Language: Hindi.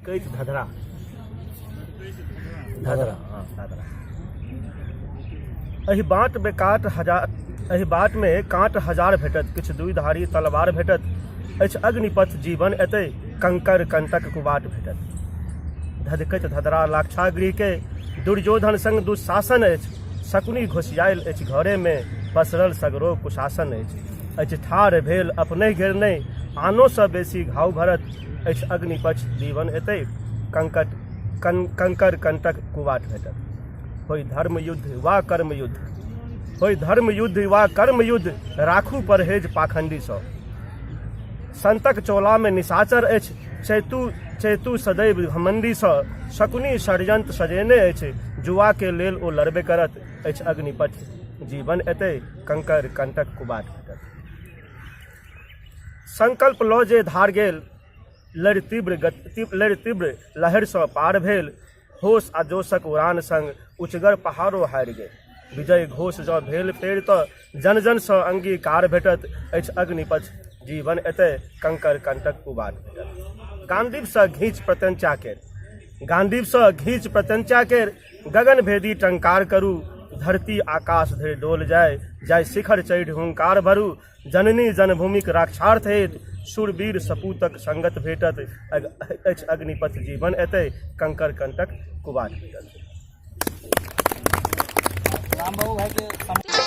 कहै छै धधरा धधरा हाँ धधरा। एहि बाट में काँट हजार भेटत, किछु दुइधारी तलवार भेटत, अछि अग्निपथ जीवन एतै कंकर कंटक कुबाट भेटत। धधकैत धधरा लाक्षागृह के दुर्योधन संग दुशासन अछि, शकुनी घोषियायल अछि घरे में, पसरल सगरो कुशासन अछि ठाढ़ भेल अपने घेरने, आनो सँ बेसी घाव भरत, अछि अग्निपथ जीवन एतै कंकर कंटक कुबाट भेटत। होय धर्म युद्ध वा कर्म युद्ध, होय धर्म युद्ध वा कर्म युद्ध, राखू परहेज पाखंडी सँ। संतक चोला में निशाचर अछि, चेतु सदैव घमंडी सँ। शकुनी षड्यंत्र सजेने अछि, जुआ के लेल ओ लड़बे करत, अछि अग्निपथ जीवन एतै कंकर कंटक कुबाट भेटत। संकल्प लऽ जे धार गेल, लड़ि तीव्र लहर सँ पार भेल, होश आ जोशक उड़ान संग उचगर पहाड़ो हारि गेल। विजय घोष जँ भेल फेर तऽ जन जन सँ अंगीकार भेटत, अछि अग्निपथ जीवन एतै कंकर कंटक कुबाट भेटत। गांडीव सँ घींच प्रत्यंचा केर, गगन भेदी टंकार करू, धरती आकाश धरि डोल जाय शिखर चढ़ि हुंकार भरू। जननी जन्मभूमिक रक्षार्थ हेतु, शूरवीर सपूतक संगत भेटत, अछि अग्निपथ जीवन एतै कंकर कंटक कुबाट भेटत। राम बाबू भाई के